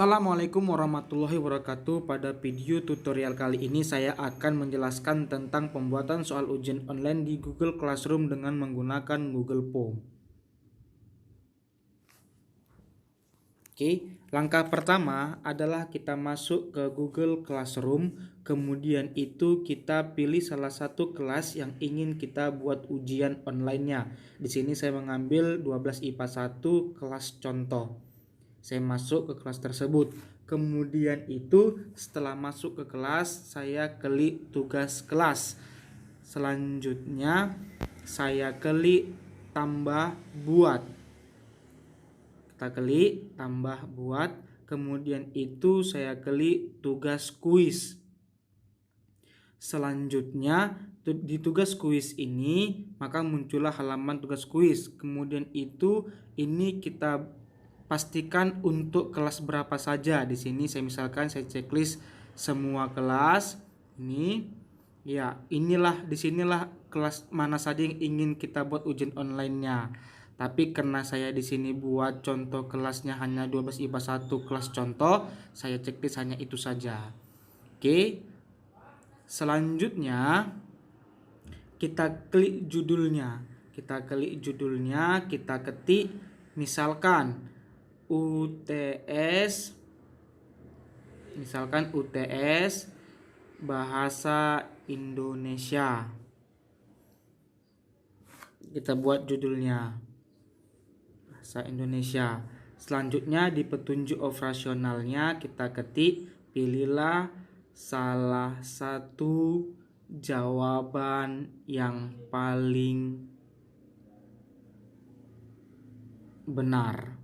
Assalamualaikum warahmatullahi wabarakatuh. Pada video tutorial kali ini saya akan menjelaskan tentang pembuatan soal ujian online di Google Classroom dengan menggunakan Google Form. Oke, langkah pertama adalah kita masuk ke Google Classroom, kemudian itu kita pilih salah satu kelas yang ingin kita buat ujian online-nya. Di sini saya mengambil 12 IPA 1 kelas contoh. Saya masuk ke kelas tersebut. Kemudian itu setelah masuk ke kelas, saya klik tugas kelas. Selanjutnya saya klik tambah buat. Kita klik tambah buat. Kemudian itu saya klik tugas kuis. Selanjutnya di tugas kuis ini maka muncullah halaman tugas kuis. Kemudian itu ini kita pastikan untuk kelas berapa saja. Di sini saya misalkan saya checklist semua kelas. Ini ya, disinilah kelas mana saja yang ingin kita buat ujian online-nya. Tapi karena saya di sini buat contoh kelasnya hanya 12 IPA 1 kelas contoh, saya checklist hanya itu saja. Oke. Selanjutnya kita klik judulnya. Kita ketik misalkan UTS Bahasa Indonesia. Kita buat judulnya Bahasa Indonesia. Selanjutnya di petunjuk operasionalnya kita ketik pilihlah salah satu jawaban yang paling benar.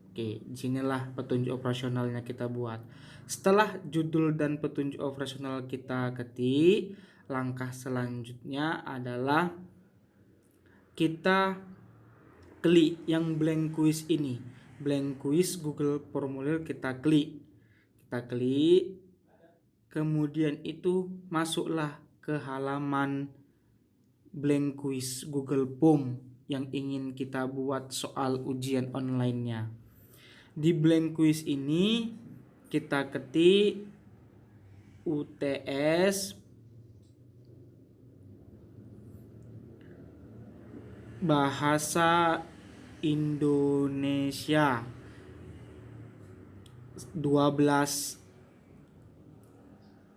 Oke, disinilah petunjuk operasionalnya kita buat. Setelah judul dan petunjuk operasional kita ketik, langkah selanjutnya adalah kita klik yang blank quiz ini. Blank quiz Google Formulir kita klik. Kemudian itu masuklah ke halaman blank quiz Google Form yang ingin kita buat soal ujian online-nya. Di blank quiz ini kita ketik UTS Bahasa Indonesia 12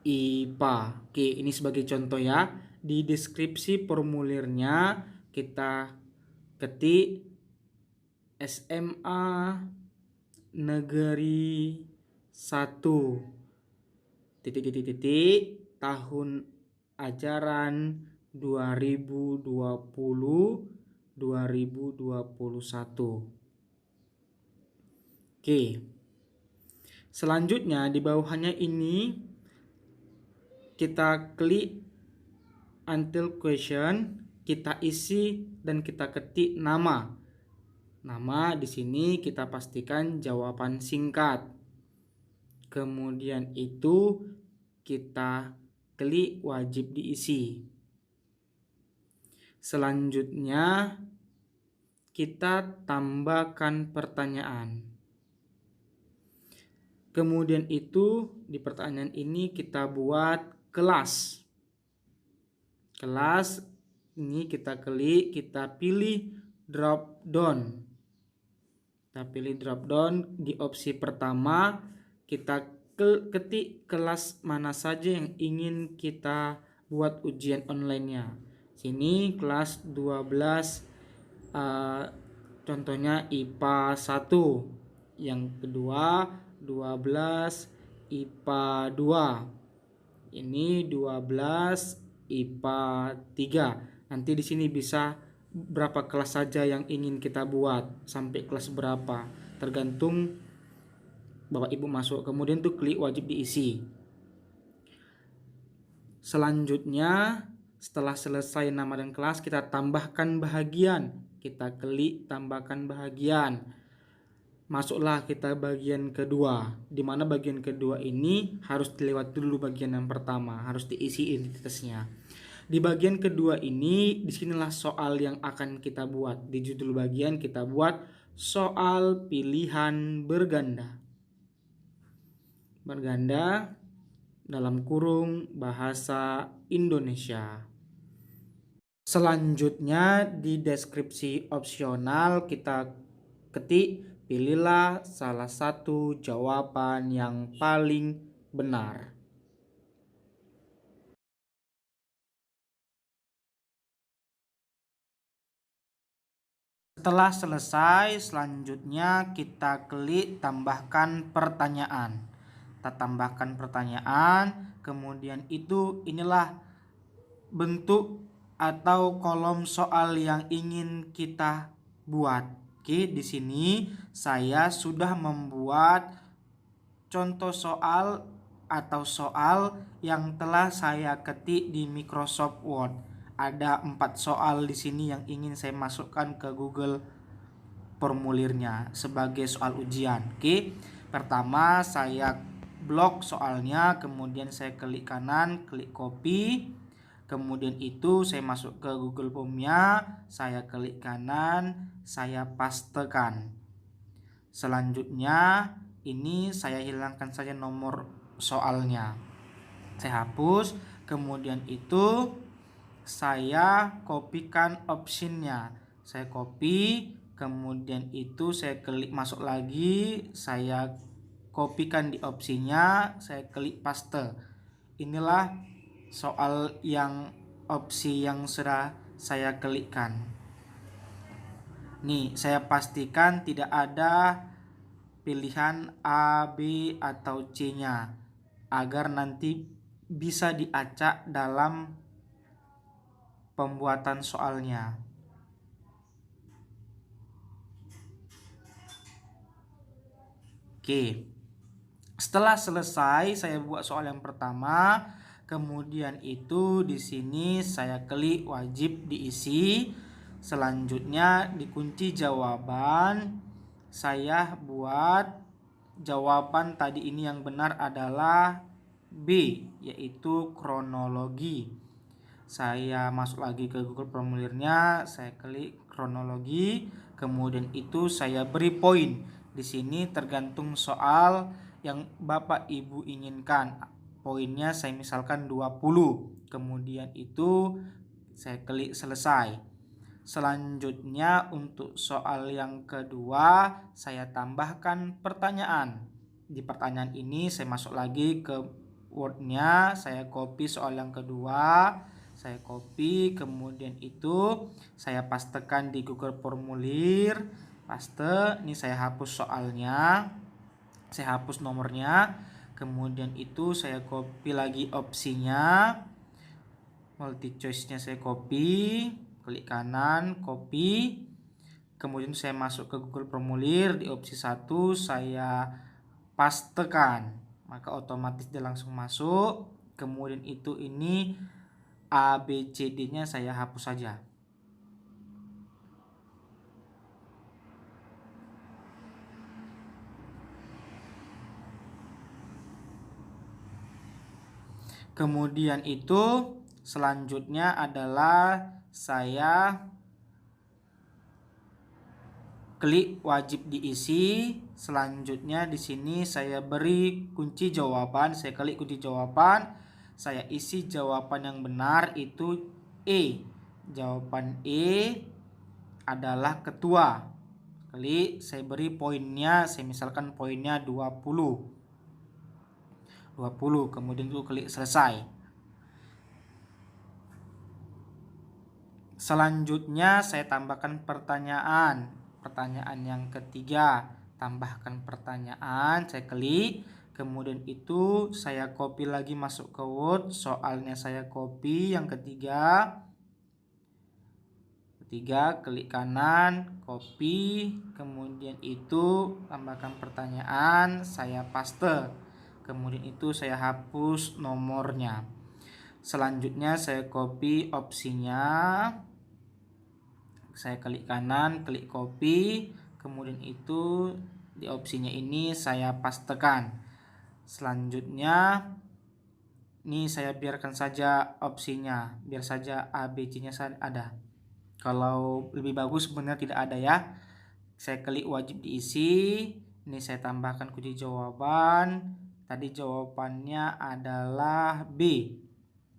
IPA. Oke, ini sebagai contoh ya. Di deskripsi formulirnya kita ketik SMA Negeri 1 tahun ajaran 2020-2021. Oke. Selanjutnya di bawahnya ini kita klik until question, kita isi dan kita ketik nama. Nama di sini kita pastikan jawaban singkat. Kemudian itu kita klik wajib diisi. Selanjutnya kita tambahkan pertanyaan. Kemudian itu di pertanyaan ini kita buat kelas. Kelas ini kita klik, kita pilih drop down. Di opsi pertama kita ketik kelas mana saja yang ingin kita buat ujian online-nya. Sini kelas 12 contohnya IPA 1. Yang kedua 12 IPA 2. Ini 12 IPA 3. Nanti di sini bisa berapa kelas saja yang ingin kita buat, sampai kelas berapa, tergantung Bapak Ibu masuk. Kemudian tuh klik wajib diisi. Selanjutnya setelah selesai nama dan kelas kita tambahkan bahagian. Kita klik tambahkan bahagian. Masuklah kita bagian kedua, di mana bagian kedua ini harus dilewati dulu bagian yang pertama, harus diisi identitasnya. Di bagian kedua ini, disinilah soal yang akan kita buat. Di judul bagian kita buat soal pilihan berganda. berganda dalam kurung bahasa Indonesia. Selanjutnya di deskripsi opsional kita ketik pilihlah salah satu jawaban yang paling benar. Setelah selesai, selanjutnya kita klik tambahkan pertanyaan. Kita tambahkan pertanyaan, kemudian inilah bentuk atau kolom soal yang ingin kita buat. Oke, di sini saya sudah membuat contoh soal atau soal yang telah saya ketik di Microsoft Word. Ada 4 soal di sini yang ingin saya masukkan ke Google formulirnya sebagai soal ujian. Oke. Pertama saya blok soalnya, kemudian saya klik kanan, klik copy. Kemudian saya masuk ke Google Form-nya, saya klik kanan, saya pastekan. Selanjutnya ini saya hilangkan saja nomor soalnya. Saya hapus, kemudian saya kopikan optionnya. Saya copy, kemudian saya klik masuk lagi, saya kopikan di opsinya, saya klik paste. Inilah soal yang opsi yang sudah saya klikkan. Nih, saya pastikan tidak ada pilihan A, B, atau C-nya agar nanti bisa diacak dalam pembuatan soalnya. Oke. Setelah selesai saya buat soal yang pertama, kemudian di sini saya klik wajib diisi. Selanjutnya di kunci jawaban saya buat jawaban tadi ini yang benar adalah B, yaitu kronologi. Saya masuk lagi ke Google formulirnya, saya klik kronologi, kemudian saya beri poin. Di sini tergantung soal yang Bapak Ibu inginkan. Poinnya saya misalkan 20. Kemudian saya klik selesai. Selanjutnya untuk soal yang kedua saya tambahkan pertanyaan. Di pertanyaan ini saya masuk lagi ke Word-nya, saya copy soal yang kedua, saya copy, kemudian saya pastekan di Google Formulir, paste. Ini saya hapus soalnya, saya hapus nomornya, kemudian saya copy lagi opsinya, multi choice-nya saya copy, klik kanan, copy, kemudian saya masuk ke Google Formulir, di opsi 1 saya pastekan, maka otomatis dia langsung masuk. Kemudian ini A, B, C, D-nya saya hapus saja. Kemudian selanjutnya adalah saya klik wajib diisi. Selanjutnya di sini saya beri kunci jawaban, saya klik kunci jawaban, saya isi jawaban yang benar itu E. Jawaban E adalah ketua. Klik, saya beri poinnya, saya misalkan poinnya 20. Kemudian klik selesai. Selanjutnya saya tambahkan pertanyaan yang ketiga, tambahkan pertanyaan, saya klik, kemudian saya copy lagi masuk ke Word, soalnya saya copy yang ketiga, klik kanan, copy, kemudian tambahkan pertanyaan, saya paste, kemudian saya hapus nomornya. Selanjutnya saya copy opsinya, saya klik kanan, klik copy, kemudian di opsinya ini saya pastekan. Selanjutnya ini saya biarkan saja opsinya, biar saja A, B, C-nya ada. Kalau lebih bagus sebenarnya tidak ada ya. Saya klik wajib diisi, ini saya tambahkan kunci jawaban, Tadi jawabannya adalah B.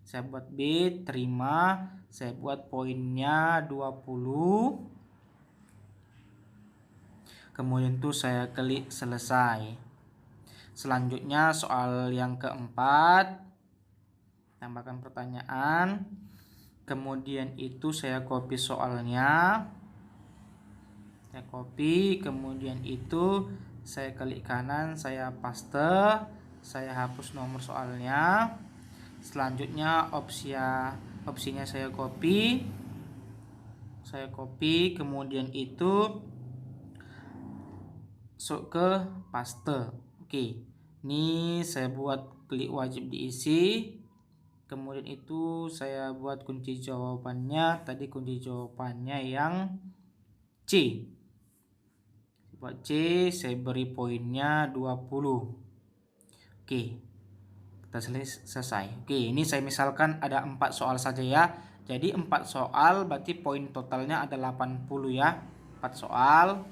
Saya buat B, terima. Saya buat poinnya 20. Kemudian itu saya klik selesai. Selanjutnya soal yang keempat. Tambahkan pertanyaan. Kemudian itu saya copy soalnya. Saya copy, kemudian itu saya klik kanan, saya paste, saya hapus nomor soalnya. Selanjutnya opsinya saya copy, kemudian itu masuk ke paste. Oke, ini saya buat klik wajib diisi. Kemudian itu saya buat kunci jawabannya. Tadi kunci jawabannya yang C. Buat C, saya beri poinnya 20. Oke, kita selesai. Oke, ini saya misalkan ada 4 soal saja ya. Jadi 4 soal berarti poin totalnya ada 80 ya. 4 soal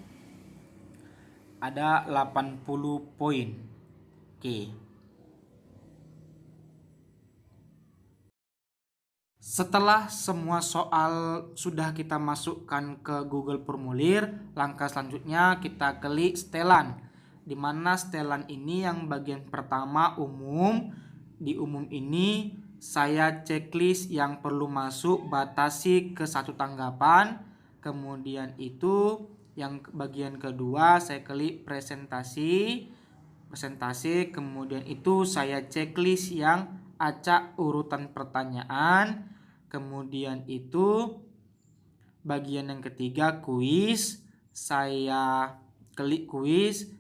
ada 80 poin. Oke. Setelah semua soal sudah kita masukkan ke Google Formulir, langkah selanjutnya kita klik setelan. Di mana setelan ini yang bagian pertama umum. Di umum ini saya checklist yang perlu masuk, batasi ke 1 tanggapan. Kemudian itu yang bagian kedua saya klik presentasi, kemudian itu saya checklist yang acak urutan pertanyaan. Kemudian itu bagian yang ketiga kuis, saya klik kuis.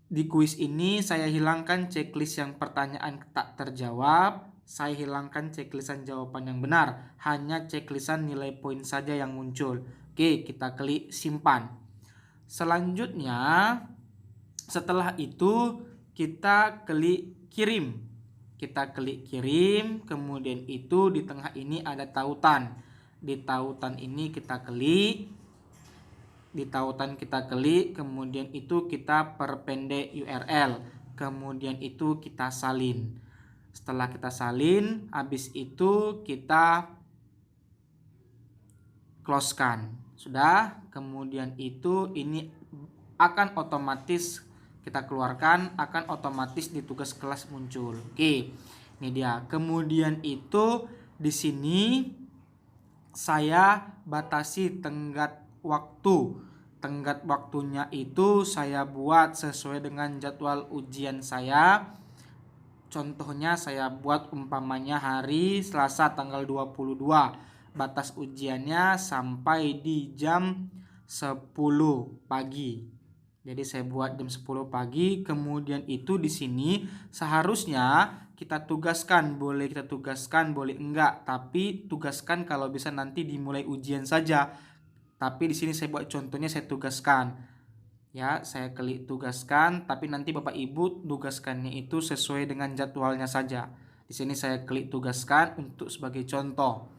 Di kuis ini saya hilangkan checklist yang pertanyaan tak terjawab, saya hilangkan checklistan jawaban yang benar, hanya checklistan nilai poin saja yang muncul. Oke, kita klik simpan. Selanjutnya setelah itu kita klik kirim. Kemudian itu di tengah ini ada tautan. Di tautan kita klik, kemudian itu kita perpendek URL. Kemudian itu kita salin. Setelah kita salin, habis itu kita closekan. Sudah, kemudian itu ini akan otomatis kita keluarkan, akan otomatis di tugas kelas muncul. Oke, ini dia. Kemudian itu di sini saya batasi tenggat waktu. Tenggat waktunya itu saya buat sesuai dengan jadwal ujian saya. Contohnya saya buat umpamanya hari Selasa tanggal 22. Batas ujiannya sampai di jam 10 pagi. Jadi saya buat jam 10 pagi, kemudian itu di sini seharusnya kita tugaskan, boleh enggak, tapi tugaskan kalau bisa nanti dimulai ujian saja. Tapi di sini saya buat contohnya saya tugaskan. Ya, saya klik tugaskan, tapi nanti Bapak Ibu tugaskannya itu sesuai dengan jadwalnya saja. Di sini saya klik tugaskan untuk sebagai contoh.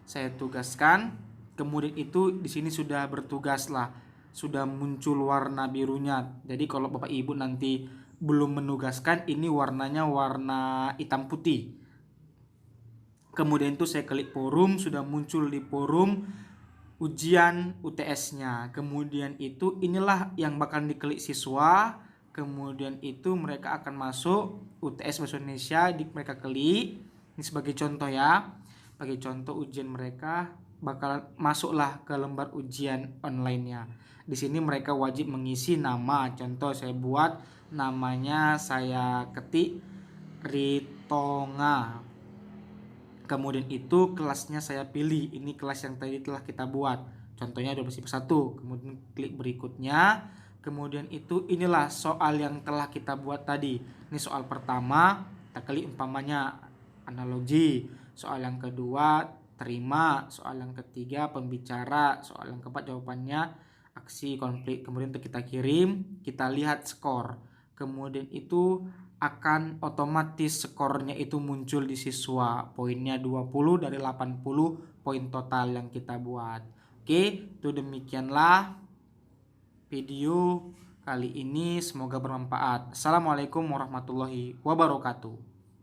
Saya tugaskan, kemudian itu di sini sudah bertugaslah. Sudah muncul warna birunya. Jadi kalau Bapak Ibu nanti belum menugaskan, ini warnanya warna hitam putih. Kemudian itu saya klik forum, sudah muncul di forum ujian UTS-nya. Kemudian itu inilah yang bakal diklik siswa. Kemudian itu mereka akan masuk UTS Bahasa Indonesia, mereka klik. Ini sebagai contoh ya. Sebagai contoh ujian mereka bakal masuklah ke lembar ujian online-nya. Di sini mereka wajib mengisi nama. Contoh saya buat namanya, saya ketik Ritonga. Kemudian itu kelasnya saya pilih. Ini kelas yang tadi telah kita buat. Contohnya 12+1. Kemudian klik berikutnya. Kemudian itu inilah soal yang telah kita buat tadi. Ini soal pertama, kita klik umpamanya analogi. Soal yang kedua terima. Soal yang ketiga pembicara. Soal yang keempat jawabannya aksi konflik. Kemudian kita kirim, kita lihat skor. Kemudian itu akan otomatis skornya itu muncul di siswa. Poinnya 20 dari 80 poin total yang kita buat. Oke, itu demikianlah video kali ini semoga bermanfaat. Assalamualaikum warahmatullahi wabarakatuh.